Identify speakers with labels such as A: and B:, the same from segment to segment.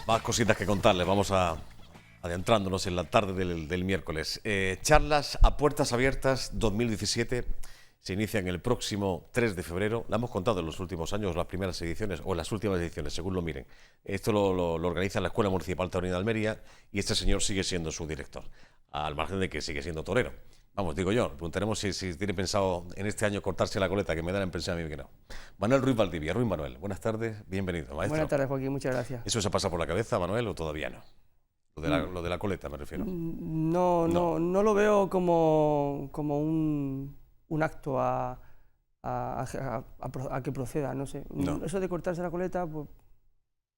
A: Más cositas que contarles, vamos adentrándonos en la tarde del miércoles. Charlas a puertas abiertas 2017 se inician el próximo 3 de febrero. La hemos contado en los últimos años, las primeras ediciones o las últimas ediciones, según lo miren. Esto lo organiza la Escuela Municipal Taurina de Almería y este señor sigue siendo su director, al margen de que sigue siendo torero. Vamos, digo yo, preguntaremos si tiene pensado en este año cortarse la coleta, que me da la impresión a mí que no. Manuel Ruiz Valdivia. Ruiz Manuel, buenas tardes, bienvenido, maestro.
B: Buenas tardes, Joaquín, muchas gracias.
A: ¿Eso se pasa por la cabeza, Manuel, o todavía no? Lo de la coleta, me refiero.
B: No lo veo como un acto a que proceda, no sé.
A: No.
B: Eso de cortarse la coleta, pues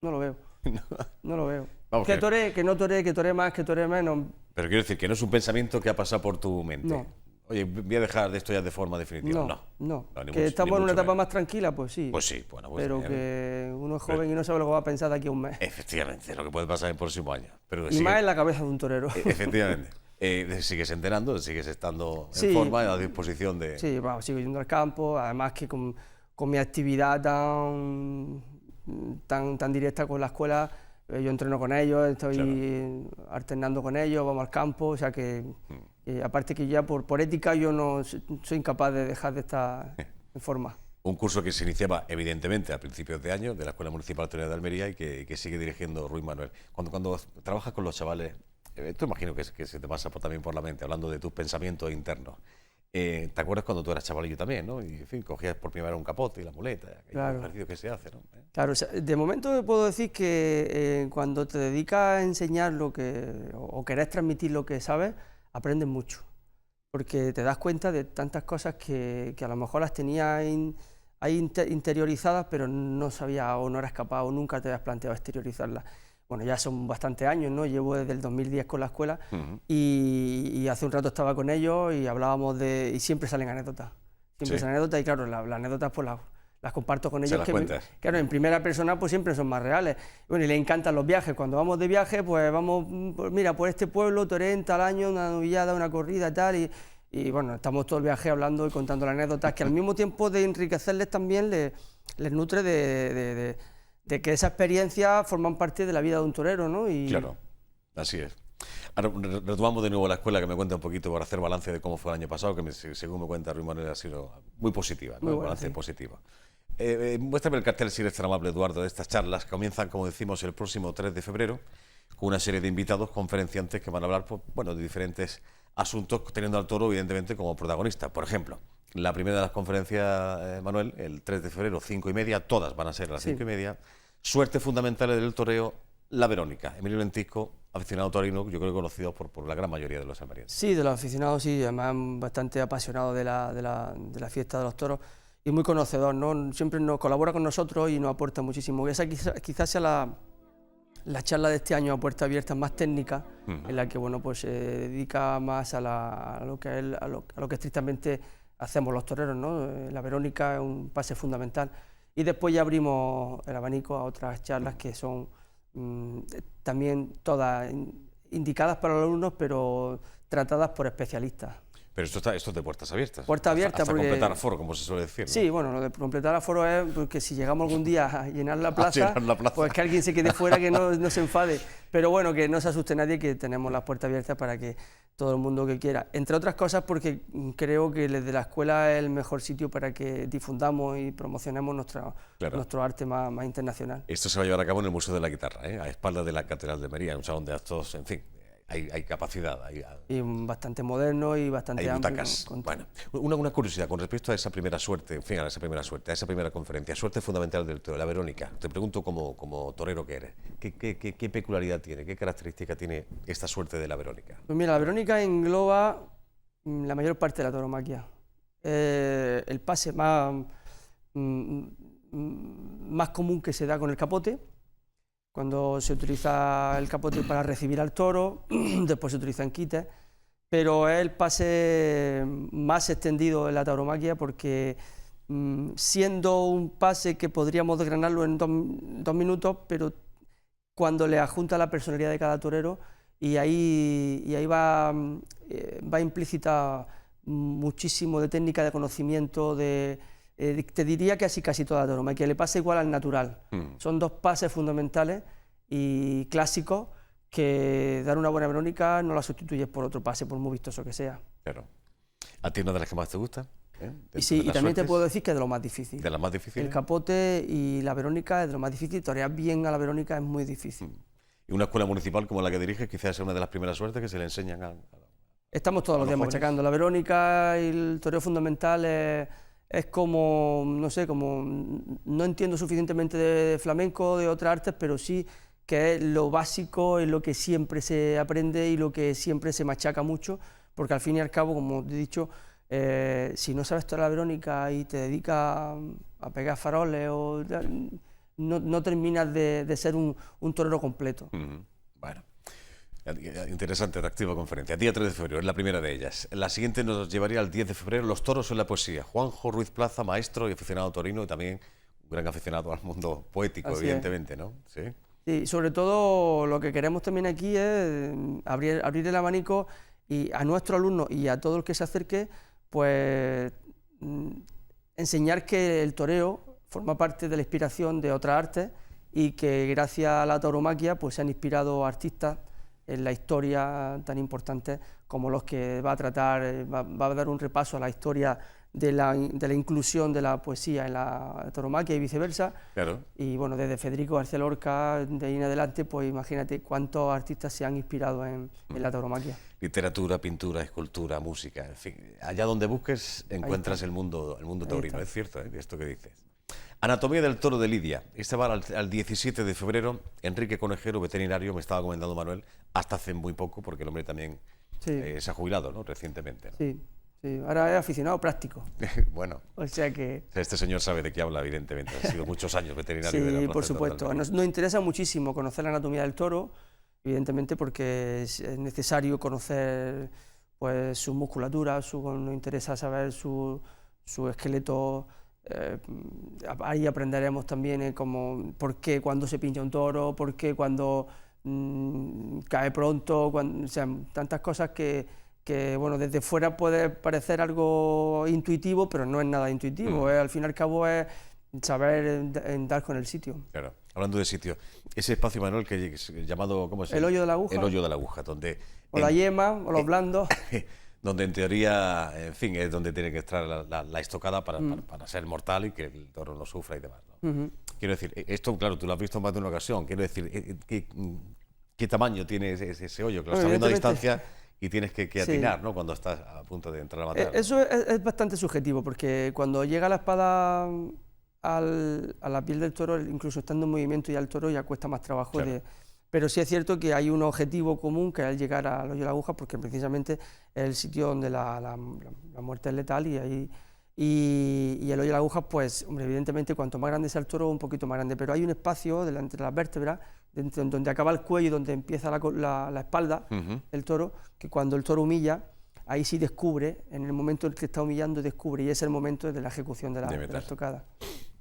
B: no lo veo. No lo veo.
A: Vamos,
B: que toree, que no toree, que toree más, que toree menos.
A: Pero quiero decir que no es un pensamiento que ha pasado por tu mente.
B: No.
A: Oye, voy a dejar de esto ya de forma definitiva. No,
B: Que estamos en una etapa más tranquila, pues sí.
A: Pues sí, bueno. Pues
B: pero que uno es joven y no sabe lo que va a pensar de aquí a un mes.
A: Efectivamente, lo que puede pasar en el próximo año. Pero
B: y más en la cabeza de un torero.
A: Efectivamente. Sigues entrenando, sigues estando en forma y a disposición de...
B: Sí, bueno, sigo yendo al campo, además que con mi actividad tan directa con la escuela, yo entreno con ellos, estoy alternando con ellos, vamos al campo, o sea que aparte que ya por ética yo no soy incapaz de dejar de estar en forma.
A: Un curso que se iniciaba evidentemente a principios de año de la Escuela Municipal Taurina de Almería y que sigue dirigiendo Ruiz Manuel. Cuando trabajas con los chavales, esto imagino que se te pasa también por la mente, hablando de tus pensamientos internos. ¿Te acuerdas cuando tú eras chavalillo también, no? Y en fin, cogías por primera vez un capote y la muleta,
B: claro.
A: El ejercicio que se hace, ¿no?
B: Claro, o sea, de momento puedo decir que cuando te dedicas a enseñar o querés transmitir lo que sabes, aprendes mucho, porque te das cuenta de tantas cosas que a lo mejor las tenías ahí interiorizadas, pero no sabías o no eras capaz o nunca te habías planteado exteriorizarlas. Bueno, ya son bastantes años, ¿no? Llevo desde el 2010 con la escuela y hace un rato estaba con ellos y hablábamos y siempre salen anécdotas. Siempre salen anécdotas y claro, las anécdotas pues las comparto con ellos.
A: ¿Se las cuentas?
B: Claro, en primera persona pues siempre son más reales. Bueno, y les encantan los viajes. Cuando vamos de viaje, pues vamos, mira, por este pueblo, toreé tal año, una novillada, una corrida y tal, y bueno, estamos todo el viaje hablando y contando las anécdotas, que al mismo tiempo de enriquecerles también les nutre de que esa experiencia forman parte de la vida de un torero, ¿no?
A: Claro, así es. Ahora retomamos de nuevo la escuela, que me cuenta un poquito para hacer balance de cómo fue el año pasado, que según me cuenta Ruiz Manuel ha sido muy positiva, ¿no?
B: Muy buena,
A: balance
B: sí.
A: positivo. Muéstrame el cartel, si eres tan amable, Eduardo, de estas charlas que comienzan, como decimos, el próximo 3 de febrero, con una serie de invitados, conferenciantes que van a hablar de diferentes asuntos, teniendo al toro, evidentemente, como protagonista. Por ejemplo, la primera de las conferencias, Manuel, el 3 de febrero, 5:30, todas van a ser a las 5:30. Suerte fundamental del toreo, la Verónica. Emilio Lentisco, aficionado torino, yo creo que conocido por la gran mayoría de los almerienses.
B: Sí, de los aficionados sí, además bastante apasionado de la fiesta de los toros y muy conocedor, ¿no? Siempre nos colabora con nosotros y nos aporta muchísimo. Esa quizás sea la charla de este año a puerta abierta más técnica, en la que bueno, pues se dedica más a lo que estrictamente hacemos los toreros, ¿no? La Verónica es un pase fundamental. Y después ya abrimos el abanico a otras charlas que son también todas indicadas para los alumnos, pero tratadas por especialistas.
A: Pero esto es de puertas abiertas.
B: Puertas abiertas,
A: hasta
B: porque
A: completar aforo, como se suele decir, ¿no?
B: Sí, bueno, lo de completar aforo es porque si llegamos algún día a llenar la plaza, pues que alguien se quede fuera, que no se enfade. Pero bueno, que no se asuste nadie, que tenemos las puertas abiertas para que todo el mundo que quiera. Entre otras cosas porque creo que desde la escuela es el mejor sitio para que difundamos y promocionemos nuestro arte más internacional.
A: Esto se va a llevar a cabo en el Museo de la Guitarra, a espaldas de la Catedral de Almería, en un salón de actos, en fin. Hay capacidad.
B: Y bastante moderno y bastante amplio.
A: Hay butacas. Bueno, una curiosidad con respecto a esa primera suerte, en fin, a esa primera conferencia, suerte fundamental del toro, la Verónica. Te pregunto como torero que eres, ¿qué peculiaridad tiene, qué característica tiene esta suerte de la Verónica?
B: Pues mira, la Verónica engloba la mayor parte de la tauromaquia. El pase más común que se da con el capote, cuando se utiliza el capote para recibir al toro, después se utiliza en quites, pero es el pase más extendido en la tauromaquia porque siendo un pase que podríamos desgranarlo en dos minutos, pero cuando le adjunta la personalidad de cada torero y ahí va implícita muchísimo de técnica, de conocimiento, te diría que casi toda la tauromaquia, le pasa igual al natural. Son dos pases fundamentales y clásicos que dar una buena Verónica no la sustituyes por otro pase, por muy vistoso que sea.
A: Claro. ¿A ti es una de las que más te gusta?
B: Y sí, y también te puedo decir que es de lo más difícil.
A: ¿De las más difíciles?
B: El capote y la Verónica es de lo más difícil, torear bien a la Verónica es muy difícil.
A: Y una escuela municipal como la que diriges quizás sea una de las primeras suertes que se le enseñan a
B: Estamos todos los días
A: jóvenes.
B: machacando. La Verónica y el toreo fundamental es como, no sé, como no entiendo suficientemente de flamenco, de otras artes, pero sí que es lo básico, es lo que siempre se aprende y lo que siempre se machaca mucho, porque al fin y al cabo, como he dicho, si no sabes torear la Verónica y te dedicas a pegar faroles, no terminas de ser un torero completo.
A: Bueno. Interesante, atractiva conferencia. Día 3 de febrero, es la primera de ellas. La siguiente nos llevaría al 10 de febrero, Los toros en la poesía. Juanjo Ruiz Plaza, maestro y aficionado torino, y también un gran aficionado al mundo poético,
B: Así
A: evidentemente, ¿no? Sí.
B: Sí, sobre todo lo que queremos también aquí es abrir el abanico y a nuestros alumnos y a todo el que se acerque, pues enseñar que el toreo forma parte de la inspiración de otras artes y que gracias a la tauromaquia pues se han inspirado artistas en la historia tan importante como los que va a tratar, va a dar un repaso a la historia de la inclusión de la poesía en la tauromaquia y viceversa.
A: Claro.
B: Y bueno, desde Federico García Lorca, de ahí en adelante, pues imagínate cuántos artistas se han inspirado en la tauromaquia.
A: Literatura, pintura, escultura, música, en fin, allá donde busques encuentras el mundo taurino, es cierto, esto que dices. Anatomía del toro de Lidia, este va al 17 de febrero, Enrique Conejero, veterinario, me estaba comentando Manuel, hasta hace muy poco, porque el hombre también se ha jubilado, ¿no? Recientemente, ¿no?
B: Sí, sí, ahora es aficionado práctico.
A: Bueno,
B: o sea que...
A: este señor sabe de qué habla, evidentemente, ha sido muchos años veterinario.
B: Sí,
A: de la
B: por supuesto, nos interesa muchísimo conocer la anatomía del toro, evidentemente porque es necesario conocer pues, su musculatura, nos interesa saber su esqueleto. Ahí aprenderemos también como por qué cuando se pincha un toro, por qué cuando cae pronto, o sea, tantas cosas que bueno, desde fuera puede parecer algo intuitivo, pero no es nada intuitivo, al fin y al cabo es saber dar con el sitio.
A: Claro, hablando de sitio, ese espacio, Manuel, que es llamado, ¿cómo se llama?
B: El hoyo de la aguja.
A: El hoyo de la aguja, donde...
B: O la yema, o los blandos.
A: Donde en teoría, en fin, es donde tiene que estar la estocada para ser mortal y que el toro no sufra y demás, ¿no? Quiero decir, esto, claro, tú lo has visto en más de una ocasión, quiero decir, ¿qué tamaño tiene ese hoyo? Que lo estás viendo a distancia y tienes que atinar, sí, ¿no? Cuando estás a punto de entrar a matar.
B: Eso es bastante subjetivo, porque cuando llega la espada a la piel del toro, incluso estando en movimiento ya el toro ya cuesta más trabajo. Claro. Pero sí es cierto que hay un objetivo común que es llegar al hoyo de la aguja, porque precisamente es el sitio donde la muerte es letal y el hoyo de la aguja, pues hombre, evidentemente cuanto más grande sea el toro, un poquito más grande, pero hay un espacio entre las vértebras, donde acaba el cuello y donde empieza la espalda del toro, que cuando el toro humilla, ahí sí descubre, en el momento en el que está humillando descubre, y es el momento de la ejecución de la estocada.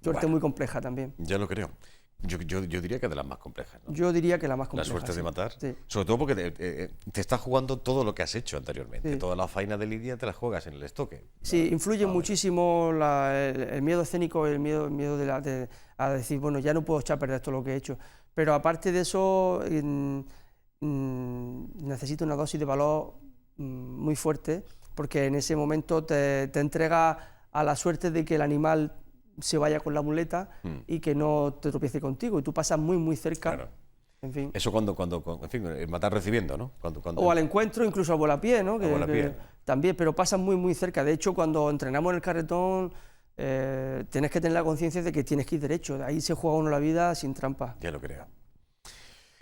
B: Suerte muy compleja también.
A: Ya lo creo. Yo diría que de las más complejas, ¿no?
B: Yo diría que la más compleja.
A: La suerte de matar,
B: sí.
A: Sobre todo porque te estás jugando todo lo que has hecho anteriormente, sí. Toda la faena de Lidia te la juegas en el estoque.
B: Sí, influye muchísimo el miedo escénico, el miedo a decir, bueno, ya no puedo echar a perder esto lo que he hecho, pero aparte de eso necesito una dosis de valor muy fuerte, porque en ese momento te entrega a la suerte de que el animal se vaya con la muleta y que no te tropiece contigo, y tú pasas muy cerca.
A: Claro.
B: En fin.
A: Eso cuando en fin, matar recibiendo, ¿no? Cuando...
B: O al encuentro, incluso a volapié, ¿no? Que también, pero pasas muy cerca. De hecho, cuando entrenamos en el carretón, tienes que tener la conciencia de que tienes que ir derecho. Ahí se juega uno la vida sin trampa.
A: Ya lo creo.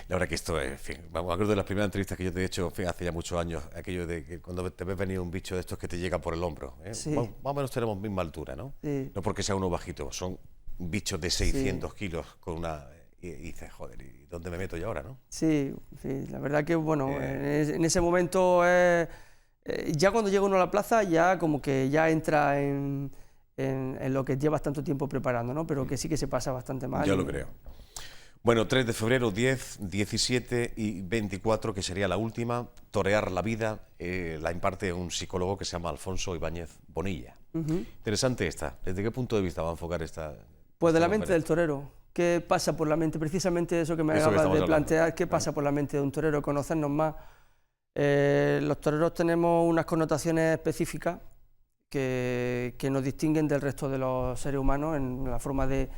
A: La verdad que esto es, en fin, me acuerdo de las primeras entrevistas que yo te he hecho, en fin, hace ya muchos años, aquello de que cuando te ves venir un bicho de estos que te llega por el hombro, ¿eh?
B: Sí.
A: Más o menos tenemos misma altura, ¿no?
B: Sí.
A: No porque sea uno bajito, son bichos de 600 kilos con una... Y dices, joder, ¿y dónde me meto yo ahora, no?
B: Sí, la verdad que, bueno, en ese momento, ya cuando llega uno a la plaza, ya como que ya entra en lo que llevas tanto tiempo preparando, ¿no? Pero que sí que se pasa bastante mal.
A: Yo lo creo. Bueno, 3 de febrero, 10, 17 y 24, que sería la última, Torear la vida, la imparte un psicólogo que se llama Alfonso Ibáñez Bonilla. Interesante esta. ¿Desde qué punto de vista va a enfocar esta?
B: Pues de la mente del torero, qué pasa por la mente, precisamente eso que me
A: Eso que
B: acabas
A: estamos
B: de
A: hablando.
B: plantear, qué pasa por la mente de un torero, conocernos más. Los toreros tenemos unas connotaciones específicas que nos distinguen del resto de los seres humanos en la forma de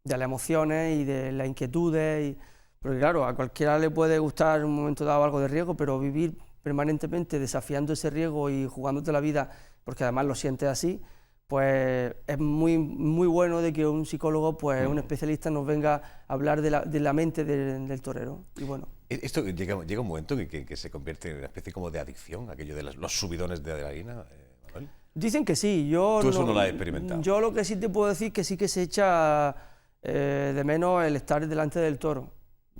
B: las emociones y de las inquietudes. Porque claro, a cualquiera le puede gustar en un momento dado algo de riesgo, pero vivir permanentemente desafiando ese riesgo y jugándote la vida, porque además lo sientes así, pues es muy, muy bueno de que un psicólogo, pues un especialista nos venga a hablar de la mente del torero. Y bueno.
A: Esto llega un momento en que se convierte en una especie como de adicción, aquello de los subidones de adrenalina, Manuel.
B: Dicen que sí, yo
A: Tú eso no lo has experimentado.
B: Yo lo que sí te puedo decir que sí que se echa de menos el estar delante del toro,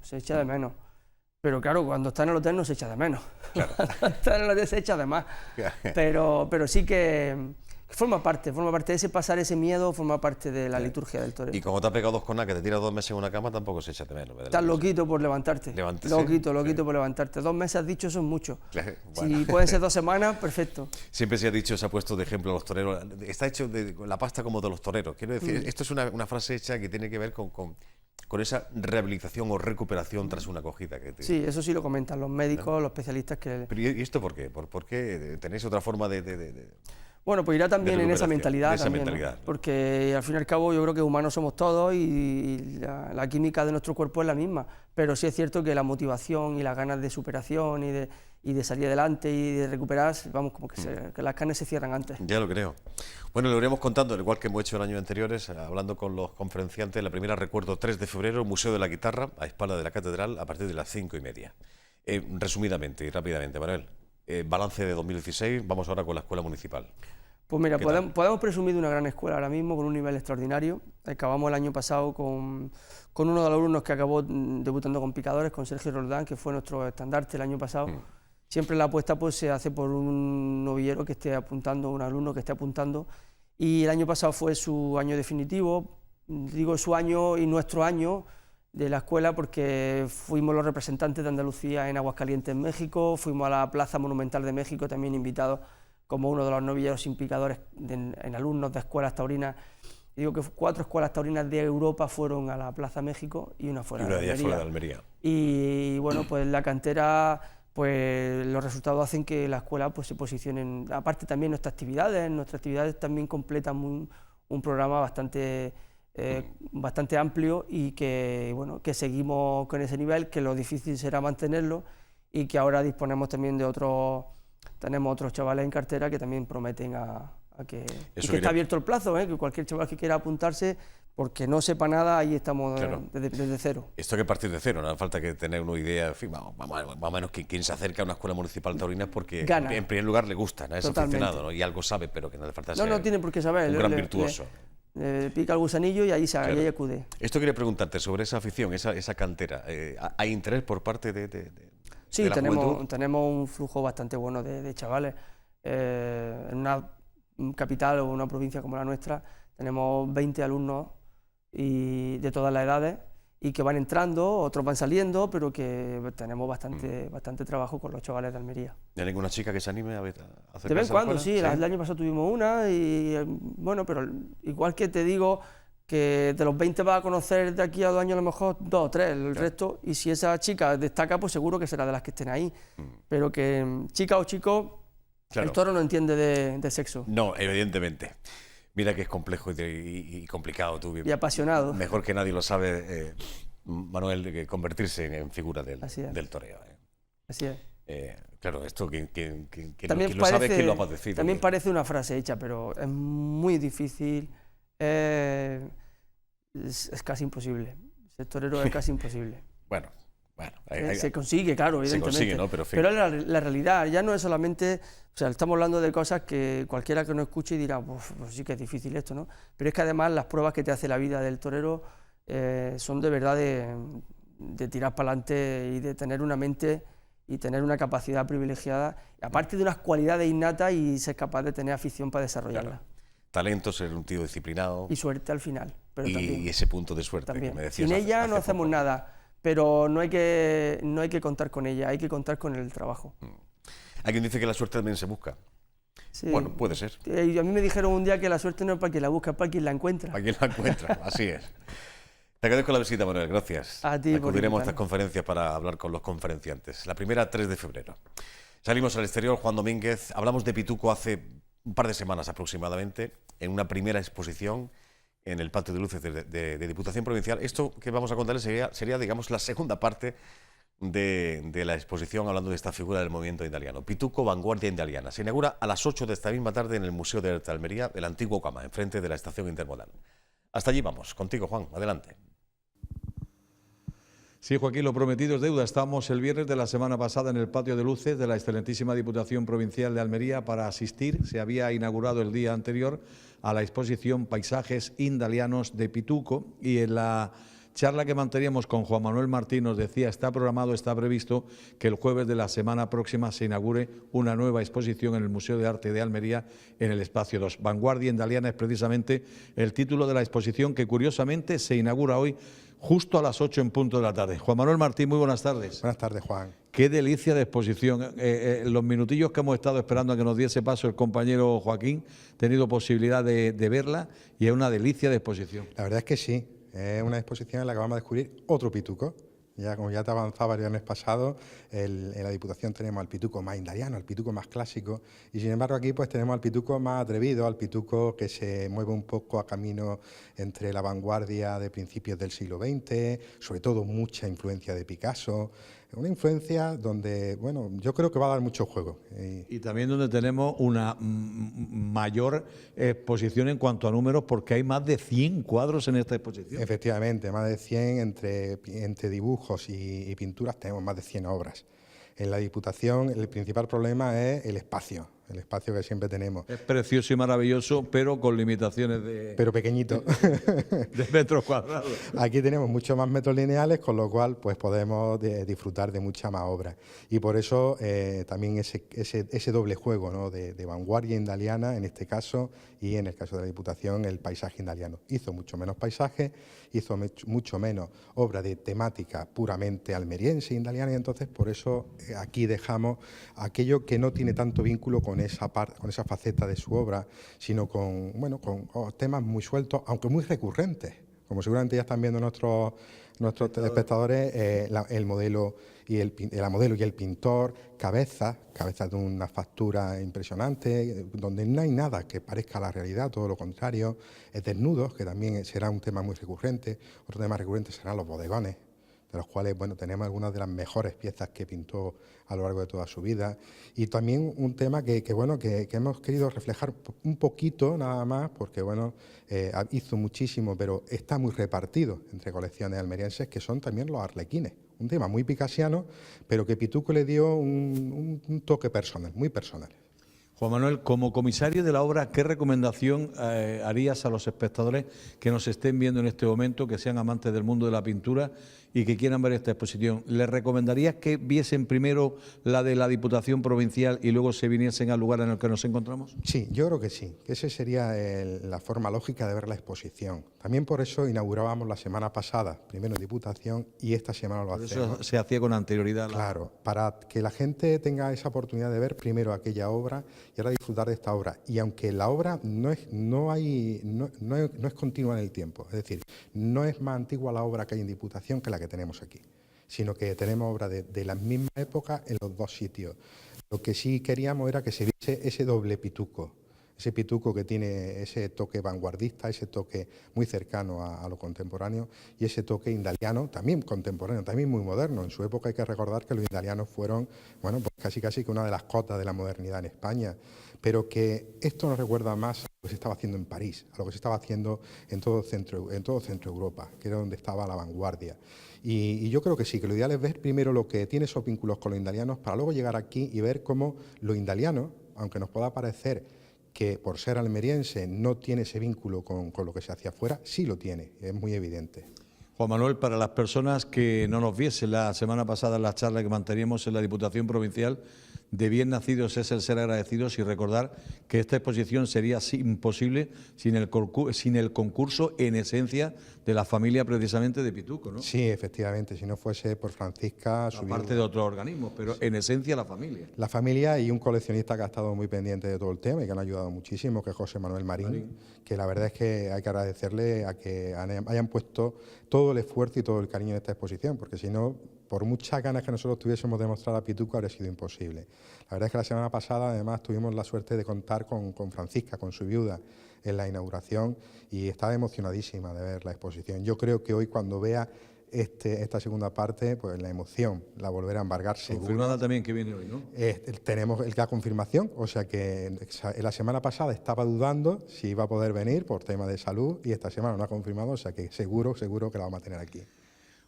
B: se echa de menos. Pero claro, cuando está en el hotel no se echa de menos,
A: Claro.
B: cuando está en el hotel se echa de más. Pero sí que forma parte de ese pasar ese miedo, forma parte de la liturgia del torero.
A: Y como te has pegado 2 conas, que te tiras 2 meses en una cama, tampoco se echa de menos, ¿verdad?
B: Estás loquito por levantarte. Loquito por levantarte. 2 meses has dicho, son mucho.
A: Claro, bueno.
B: Si pueden ser 2 semanas, perfecto.
A: Siempre se ha dicho, se ha puesto de ejemplo a los toreros. Está hecho de la pasta como de los toreros. Quiero decir, esto es una frase hecha que tiene que ver con esa rehabilitación o recuperación tras una acogida.
B: Sí, eso sí lo comentan los médicos, los especialistas que...
A: Pero ¿y esto por qué? ¿Por qué tenéis otra forma de...?
B: Bueno, pues irá también en esa mentalidad.
A: Esa
B: también,
A: mentalidad,
B: ¿no? Porque al fin y al cabo yo creo que humanos somos todos y la química de nuestro cuerpo es la misma, pero sí es cierto que la motivación y las ganas de superación y de salir adelante y de recuperar, vamos, como que las carnes se cierran antes.
A: Ya lo creo. Bueno, lo iremos contando, al igual que hemos hecho en años anteriores, hablando con los conferenciantes. La primera, recuerdo, 3 de febrero, Museo de la Guitarra, a espalda de la Catedral, a partir de las 5:30. Resumidamente y rápidamente, Manuel, balance de 2016, vamos ahora con la Escuela Municipal.
B: Pues mira, podemos presumir de una gran escuela ahora mismo, con un nivel extraordinario. Acabamos el año pasado con uno de los alumnos que acabó debutando con picadores, con Sergio Roldán, que fue nuestro estandarte el año pasado. Siempre la apuesta pues se hace por un novillero que esté apuntando, un alumno que esté apuntando. Y el año pasado fue su año definitivo, digo su año y nuestro año de la escuela, porque fuimos los representantes de Andalucía en Aguascalientes, en México, fuimos a la Plaza Monumental de México, también invitados como uno de los novilleros sin picadores en alumnos de escuelas taurinas. Digo que 4 escuelas taurinas de Europa fueron a la Plaza México y una fuera de
A: Almería.
B: Y bueno, pues la cantera, pues los resultados hacen que la escuela pues se posicione. Aparte también nuestras actividades también completan un programa bastante amplio y que, bueno, que seguimos con ese nivel, que lo difícil será mantenerlo y que ahora disponemos también de tenemos otros chavales en cartera que también prometen y que está abierto el plazo, que cualquier chaval que quiera apuntarse, porque no sepa nada, ahí estamos desde cero.
A: Esto hay que partir de cero, no hace falta que tener una idea, en fin, más o menos quien se acerca a una escuela municipal taurina es porque
B: Gana.
A: En primer lugar le gusta, ¿no? Es
B: Totalmente.
A: aficionado, ¿no? Y algo sabe, pero que no hace falta ser
B: No tiene por qué saber.
A: un gran virtuoso.
B: Pica el gusanillo y ahí acude.
A: Esto quería preguntarte sobre esa afición, esa cantera. ¿Hay interés por parte de
B: Sí,
A: la juventud?
B: tenemos un flujo bastante bueno de chavales. En una capital o una provincia como la nuestra tenemos 20 alumnos y de todas las edades y que van entrando, otros van saliendo, pero que tenemos bastante trabajo con los chavales de Almería.
A: ¿Hay ninguna chica que se anime a acercarse?
B: De vez en cuando, sí.
A: ¿Sí?
B: El año pasado tuvimos una y bueno, pero igual que te digo que de los 20 vas a conocer de aquí a 2 años a lo mejor 2 o 3, el resto, y si esa chica destaca, pues seguro que será de las que estén ahí. Pero que chica o chico, el toro no entiende de sexo.
A: No, evidentemente. Mira que es complejo y complicado. Tú,
B: y apasionado.
A: Mejor que nadie lo sabe, Manuel, que convertirse en figura del toreo.
B: Así es.
A: Claro, esto quien
B: también
A: lo sabe es quien lo ha padecido.
B: También parece una frase hecha, pero es muy difícil. Es casi imposible. Ser torero es casi imposible.
A: Bueno.
B: Se consigue, claro, evidentemente.
A: Se consigue, ¿no? Pero
B: la realidad ya no es solamente... O sea, estamos hablando de cosas que cualquiera que nos escuche dirá, pues sí que es difícil esto, ¿no? Pero es que además las pruebas que te hace la vida del torero son de verdad de tirar para adelante y de tener una mente y tener una capacidad privilegiada, aparte de unas cualidades innatas y ser capaz de tener afición para desarrollarla.
A: Claro. Talento, ser un tío disciplinado.
B: Y suerte al final. Pero
A: y ese punto de suerte
B: también.
A: que me decías.
B: Sin ella no hacemos nada, pero no hay que contar con ella, hay que contar con el trabajo.
A: Hay quien dice que la suerte también se busca.
B: Sí.
A: Bueno, puede ser.
B: Y a mí me dijeron un día que la suerte no es para quien la busca, es para quien la encuentra.
A: Para quien la encuentra, así es. Te agradezco la visita, Manuel, gracias.
B: A ti por
A: Acudiremos a estas
B: invitarme.
A: conferencias para hablar con los conferenciantes. La primera, 3 de febrero. Salimos al exterior, Juan Domínguez. Hablamos de Pituco hace un par de semanas aproximadamente, en una primera exposición en el Patio de Luces de Diputación Provincial. Esto que vamos a contarles sería, digamos, la segunda parte de la exposición, hablando de esta figura del movimiento indaliano. Pituco, vanguardia indaliana. Se inaugura a las 8 de esta misma tarde en el Museo de Arte de Almería, del antiguo Cama, enfrente de la estación intermodal. Hasta allí vamos. Contigo, Juan. Adelante.
C: Sí, Joaquín, lo prometido es deuda. Estábamos el viernes de la semana pasada en el Patio de Luces de la excelentísima Diputación Provincial de Almería para asistir. Se había inaugurado el día anterior a la exposición Paisajes Indalianos de Pituco, y en la charla que manteníamos con Juan Manuel Martín nos decía, está programado, está previsto que el jueves de la semana próxima se inaugure una nueva exposición en el Museo de Arte de Almería en el Espacio 2. Vanguardia Indaliana es precisamente el título de la exposición, que curiosamente se inaugura hoy justo a las 8 en punto de la tarde. Juan Manuel Martín, muy buenas tardes.
D: Buenas tardes, Juan.
C: Qué delicia de exposición. Los minutillos que hemos estado esperando a que nos diese paso el compañero Joaquín, he tenido posibilidad de verla y es una delicia de exposición.
D: La verdad es que sí, es una exposición en la que vamos a descubrir otro pituco. Ya, como ya te avanzaba el viernes pasado, en la Diputación tenemos al pituco más indaliano, al pituco más clásico, y sin embargo aquí pues tenemos al pituco más atrevido, al pituco que se mueve un poco a camino entre la vanguardia de principios del siglo XX, sobre todo mucha influencia de Picasso, una influencia donde, bueno, yo creo que va a dar mucho juego.
C: Y también donde tenemos una mayor exposición en cuanto a números, porque hay más de 100 cuadros en esta exposición.
D: Efectivamente, más de 100 entre dibujos y pinturas, tenemos más de 100 obras. En la Diputación el principal problema es el espacio que siempre tenemos.
C: Es precioso y maravilloso, pero con limitaciones de...
D: Pero pequeñito.
C: de metros cuadrados.
D: Aquí tenemos muchos más metros lineales, con lo cual pues podemos disfrutar de mucha más obra. Y por eso también ese doble juego, ¿no? de vanguardia indaliana en este caso, y en el caso de la Diputación el paisaje indaliano. Hizo mucho menos paisaje, hizo mucho menos obra de temática puramente almeriense indaliana, y entonces por eso aquí dejamos aquello que no tiene tanto vínculo con esa faceta de su obra, sino con temas muy sueltos, aunque muy recurrentes. Como seguramente ya están viendo nuestros telespectadores, el modelo y el pintor, cabezas de una factura impresionante, donde no hay nada que parezca la realidad, todo lo contrario, desnudos, que también será un tema muy recurrente. Otro tema recurrente serán los bodegones, de los cuales tenemos algunas de las mejores piezas que pintó a lo largo de toda su vida, y también un tema que hemos querido reflejar un poquito nada más, porque hizo muchísimo, pero está muy repartido entre colecciones almerienses, que son también los arlequines, un tema muy picasiano, pero que Pituco le dio un toque personal, muy personal.
C: Juan Manuel, como comisario de la obra, ¿qué recomendación harías a los espectadores que nos estén viendo en este momento, que sean amantes del mundo de la pintura y que quieran ver esta exposición? ¿Les recomendarías que viesen primero la de la Diputación Provincial y luego se viniesen al lugar en el que nos encontramos?
D: Sí, yo creo que sí, que esa sería la forma lógica de ver la exposición. También por eso inaugurábamos la semana pasada, primero Diputación, y esta semana lo hacemos.
C: Eso se hacía con anterioridad.
D: Claro, para que la gente tenga esa oportunidad de ver primero aquella obra y ahora disfrutar de esta obra. Y aunque la obra no es continua en el tiempo, es decir, no es más antigua la obra que hay en Diputación que la que tenemos aquí, sino que tenemos obra de la misma época en los dos sitios. Lo que sí queríamos era que se viese ese doble pituco, ese pituco que tiene ese toque vanguardista, ese toque muy cercano a lo contemporáneo, y ese toque indaliano, también contemporáneo, también muy moderno. En su época hay que recordar que los indalianos fueron, pues casi que una de las cotas de la modernidad en España, pero que esto nos recuerda más a lo que se estaba haciendo en París, a lo que se estaba haciendo en todo Centro Europa, que era donde estaba la vanguardia. Y yo creo que sí, que lo ideal es ver primero lo que tiene esos vínculos con los indalianos, para luego llegar aquí y ver cómo lo indaliano, aunque nos pueda parecer que por ser almeriense no tiene ese vínculo con lo que se hacía afuera, sí lo tiene, es muy evidente.
C: Juan Manuel, para las personas que no nos viesen la semana pasada en la charla que manteníamos en la Diputación Provincial, de bien nacidos es el ser agradecidos y recordar que esta exposición sería imposible sin el concurso en esencia de la familia precisamente de Pituco, ¿no?
D: Sí, efectivamente, si no fuese por Francisca...
C: Aparte de otros organismos, pero en esencia la familia.
D: La familia y un coleccionista que ha estado muy pendiente de todo el tema y que han ayudado muchísimo, que es José Manuel Marín, que la verdad es que hay que agradecerle a que hayan puesto todo el esfuerzo y todo el cariño en esta exposición, porque si no, por muchas ganas que nosotros tuviésemos de mostrar a Pituco, habría sido imposible. La verdad es que la semana pasada, además, tuvimos la suerte de contar con Francisca, con su viuda, en la inauguración, y estaba emocionadísima de ver la exposición. Yo creo que hoy, cuando vea esta segunda parte, pues la emoción la volverá a embargar seguro.
C: Confirmada también que viene hoy, ¿no?
D: Tenemos la confirmación, o sea que la semana pasada estaba dudando si iba a poder venir por tema de salud y esta semana no ha confirmado, o sea que seguro que la vamos a tener aquí.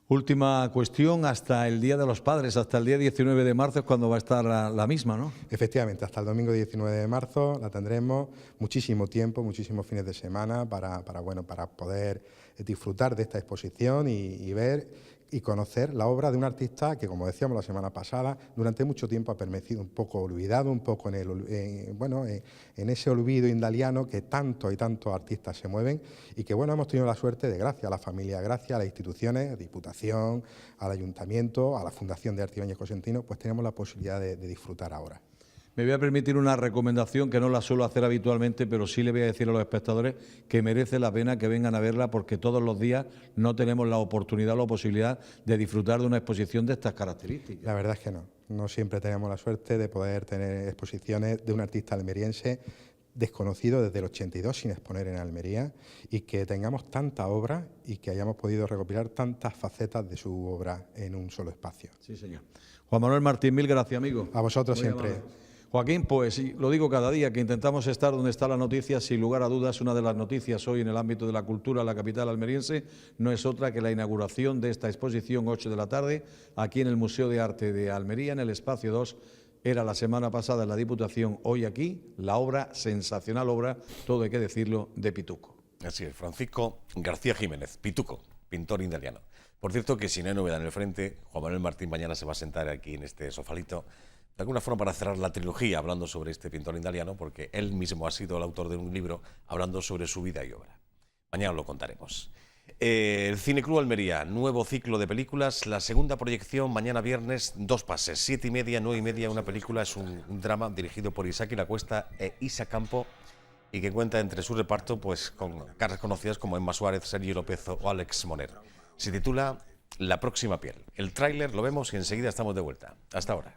C: Última cuestión, hasta el Día de los Padres, hasta el día 19 de marzo es cuando va a estar la misma, ¿no?
D: Efectivamente, hasta el domingo 19 de marzo la tendremos, muchísimo tiempo, muchísimos fines de semana para poder disfrutar de esta exposición y ver y conocer la obra de un artista que, como decíamos la semana pasada, durante mucho tiempo ha permanecido un poco olvidado, un poco en ese olvido indaliano que tantos y tantos artistas se mueven y que, bueno, hemos tenido la suerte de, gracias a la familia, gracias a las instituciones, a la Diputación, al Ayuntamiento, a la Fundación de Arte Ibáñez Cosentino, pues tenemos la posibilidad de disfrutar ahora.
C: Me voy a permitir una recomendación que no la suelo hacer habitualmente, pero sí le voy a decir a los espectadores que merece la pena que vengan a verla porque todos los días no tenemos la oportunidad o la posibilidad de disfrutar de una exposición de estas características.
D: La verdad es que no siempre tenemos la suerte de poder tener exposiciones de un artista almeriense desconocido desde el 82 sin exponer en Almería y que tengamos tanta obra y que hayamos podido recopilar tantas facetas de su obra en un solo espacio.
C: Sí, señor. Juan Manuel Martín, mil gracias, amigo.
D: A vosotros
C: Muy
D: siempre.
C: amable. Joaquín, pues sí, lo digo cada día, que intentamos estar donde está la noticia, sin lugar a dudas, una de las noticias hoy en el ámbito de la cultura en la capital almeriense no es otra que la inauguración de esta exposición 8 de la tarde, aquí en el Museo de Arte de Almería, en el Espacio 2, era la semana pasada en la Diputación, hoy aquí, la obra, sensacional obra, todo hay que decirlo, de Pituco.
A: Así es, Francisco García Jiménez, Pituco, pintor indaliano. Por cierto que si no hay novedad en el frente, Juan Manuel Martín mañana se va a sentar aquí en este sofalito, de alguna forma para cerrar la trilogía hablando sobre este pintor indaliano, porque él mismo ha sido el autor de un libro hablando sobre su vida y obra. Mañana lo contaremos. El Cine Club Almería, nuevo ciclo de películas, la segunda proyección mañana viernes, 2 pases, 7:30, 9:30, una película, es un drama dirigido por Isaki Lacuesta e Isa Campo y que cuenta entre su reparto pues con caras conocidas como Emma Suárez, Sergio López o Alex Moner. Se titula La próxima piel. El tráiler lo vemos y enseguida estamos de vuelta. Hasta ahora.